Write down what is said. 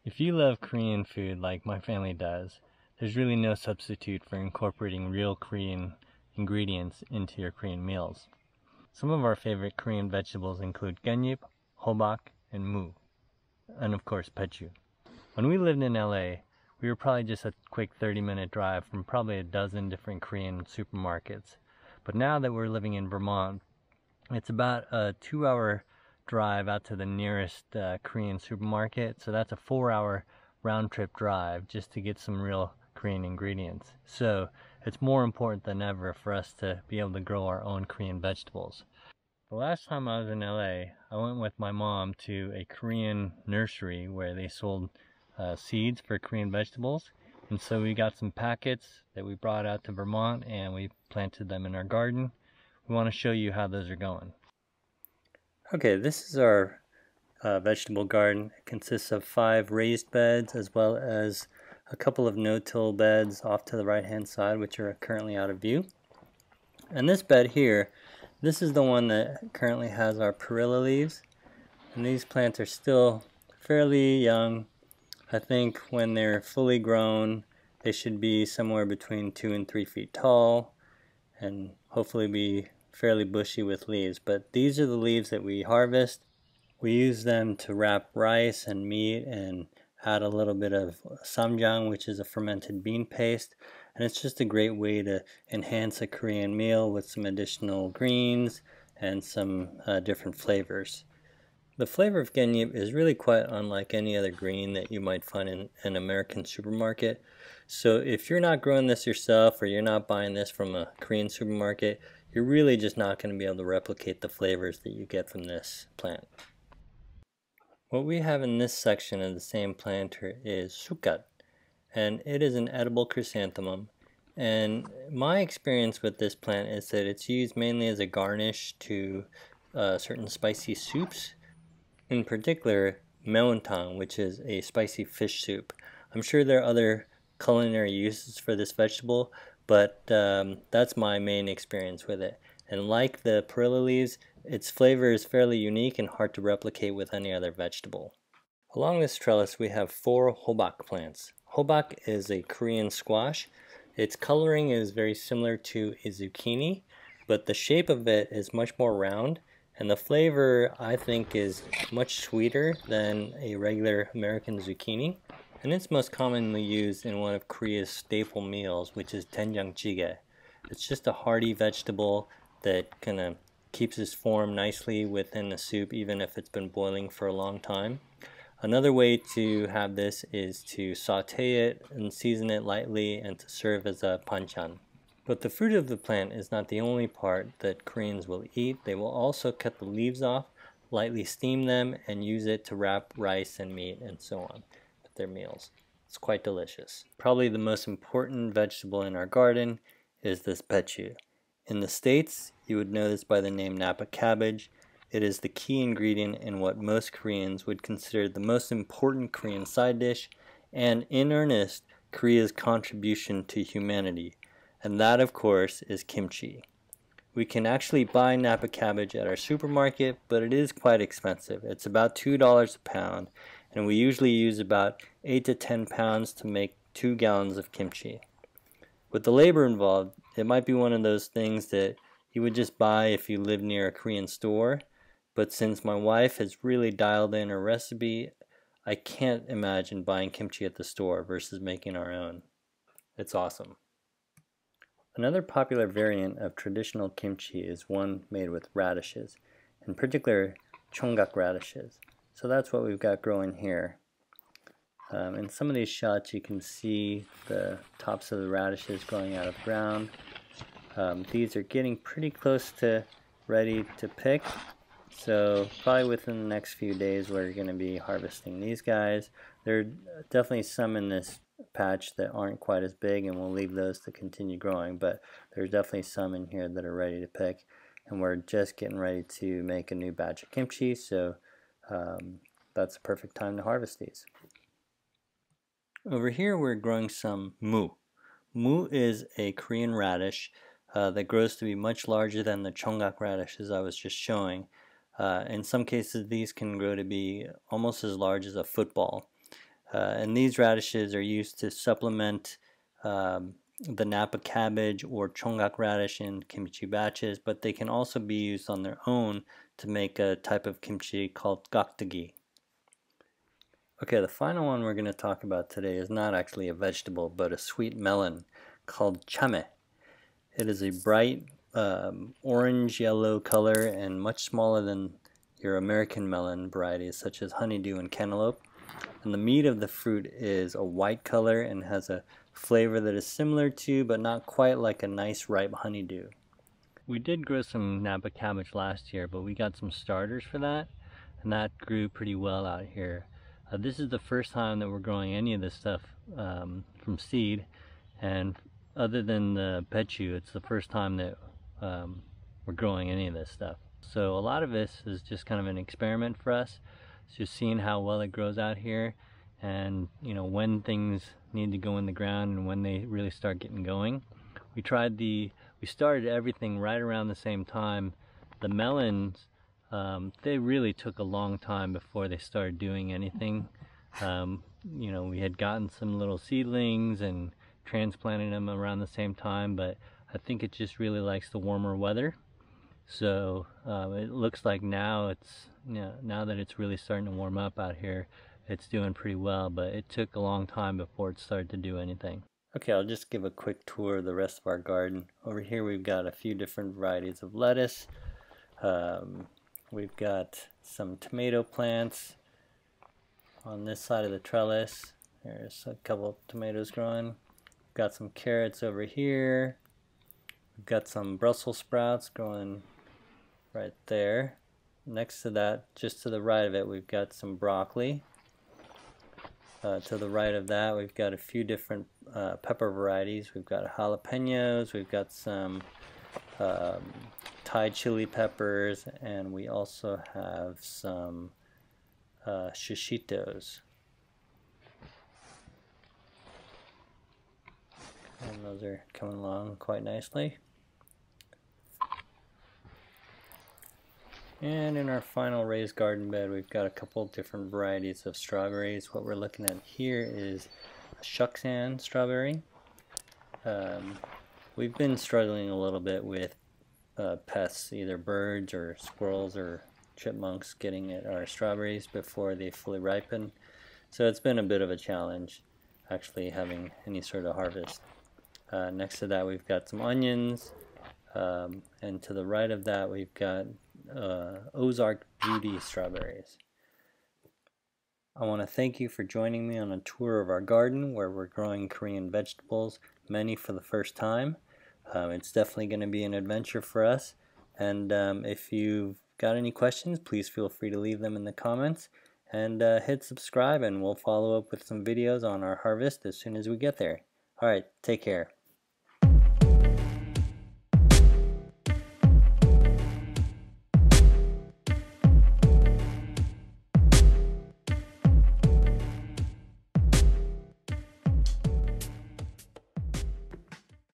If you love Korean food like my family does, there's really no substitute for incorporating real Korean ingredients into your Korean meals. Some of our favorite Korean vegetables include gyeonip, hobak, and mu, and of course pechu. When we lived in LA, we were probably just a quick 30-minute drive from probably a dozen different Korean supermarkets. But now that we're living in Vermont, it's about a 2-hour drive out to the nearest Korean supermarket, so that's a 4-hour round-trip drive just to get some real Korean ingredients. So it's more important than ever for us to be able to grow our own Korean vegetables. The last time I was in LA, I went with my mom to a Korean nursery where they sold seeds for Korean vegetables, and so we got some packets that we brought out to Vermont and we planted them in our garden. We want to show you how those are going. Okay, this is our vegetable garden. It consists of 5 raised beds as well as a couple of no-till beds off to the right-hand side, which are currently out of view. And this bed here, this is the one that currently has our perilla leaves. And these plants are still fairly young. I think when they're fully grown, they should be somewhere between 2 and 3 feet tall and hopefully be fairly bushy with leaves. But these are the leaves that we harvest. We use them to wrap rice and meat and add a little bit of samjang, which is a fermented bean paste. And it's just a great way to enhance a Korean meal with some additional greens and some different flavors. The flavor of gyeonip is really quite unlike any other green that you might find in an American supermarket. So if you're not growing this yourself or you're not buying this from a Korean supermarket, you're really just not going to be able to replicate the flavors that you get from this plant. What we have in this section of the same planter is sukkat, and it is an edible chrysanthemum. And my experience with this plant is that it's used mainly as a garnish to certain spicy soups. In particular, meontang, which is a spicy fish soup. I'm sure there are other culinary uses for this vegetable, but that's my main experience with it. And like the perilla leaves, its flavor is fairly unique and hard to replicate with any other vegetable. Along this trellis we have 4 hobak plants. Hobak is a Korean squash. Its coloring is very similar to a zucchini, but the shape of it is much more round. And the flavor, I think, is much sweeter than a regular American zucchini. And it's most commonly used in one of Korea's staple meals, which is doenjang-jjigae. It's just a hearty vegetable that kind of keeps its form nicely within the soup, even if it's been boiling for a long time. Another way to have this is to saute it and season it lightly and to serve as a banchan. But the fruit of the plant is not the only part that Koreans will eat. They will also cut the leaves off, lightly steam them, and use it to wrap rice and meat and so on with their meals. It's quite delicious. Probably the most important vegetable in our garden is this pechu. In the States, you would know this by the name Napa Cabbage. It is the key ingredient in what most Koreans would consider the most important Korean side dish, and in earnest, Korea's contribution to humanity. And that, of course, is kimchi. We can actually buy Napa Cabbage at our supermarket, but it is quite expensive. It's about $2 a pound, and we usually use about 8 to 10 pounds to make 2 gallons of kimchi. With the labor involved, it might be one of those things that you would just buy if you live near a Korean store, but since my wife has really dialed in her recipe, I can't imagine buying kimchi at the store versus making our own. It's awesome. Another popular variant of traditional kimchi is one made with radishes, in particular chonggak radishes. So that's what we've got growing here. In some of these shots you can see the tops of the radishes growing out of the ground. These are getting pretty close to ready to pick, so probably within the next few days we're going to be harvesting these guys. There are definitely some in this patch that aren't quite as big, and we'll leave those to continue growing, but there's definitely some in here that are ready to pick, and we're just getting ready to make a new batch of kimchi, so that's the perfect time to harvest these. Over here we're growing some mu. Mu is a Korean radish that grows to be much larger than the chonggak radishes I was just showing. In some cases these can grow to be almost as large as a football. And these radishes are used to supplement the Napa cabbage or chongak radish in kimchi batches, but they can also be used on their own to make a type of kimchi called gakdagi. Okay, the final one we're going to talk about today is not actually a vegetable, but a sweet melon called chame. It is a bright orange-yellow color and much smaller than your American melon varieties such as honeydew and cantaloupe. And the meat of the fruit is a white color and has a flavor that is similar to, but not quite like, a nice ripe honeydew. We did grow some Napa cabbage last year, but we got some starters for that, and that grew pretty well out here. This is the first time that we're growing any of this stuff from seed, and other than the pechu, it's the first time that we're growing any of this stuff. So a lot of this is just kind of an experiment for us. It's just seeing how well it grows out here, and when things need to go in the ground and when they really start getting going. We started everything right around the same time. The melons, they really took a long time before they started doing anything. We had gotten some little seedlings and transplanted them around the same time, but I think it just really likes the warmer weather. So it looks like now now that it's really starting to warm up out here, it's doing pretty well, but it took a long time before it started to do anything. Okay, I'll just give a quick tour of the rest of our garden. Over here we've got a few different varieties of lettuce. We've got some tomato plants on this side of the trellis. There's a couple of tomatoes growing. We've got some carrots over here. We've got some Brussels sprouts growing right there. Next to that, just to the right of it, we've got some broccoli. To the right of that, we've got a few different pepper varieties. We've got jalapenos, we've got some Thai chili peppers, and we also have some shishitos. And those are coming along quite nicely. And in our final raised garden bed, we've got a couple different varieties of strawberries. What we're looking at here is a Shuksan strawberry. We've been struggling a little bit with pests, either birds or squirrels or chipmunks getting at our strawberries before they fully ripen. So it's been a bit of a challenge actually having any sort of harvest. Next to that we've got some onions, and to the right of that we've got Ozark Beauty strawberries. I want to thank you for joining me on a tour of our garden where we're growing Korean vegetables, many for the first time. It's definitely going to be an adventure for us, and if you've got any questions, please feel free to leave them in the comments, and hit subscribe, and we'll follow up with some videos on our harvest as soon as we get there. Alright, take care.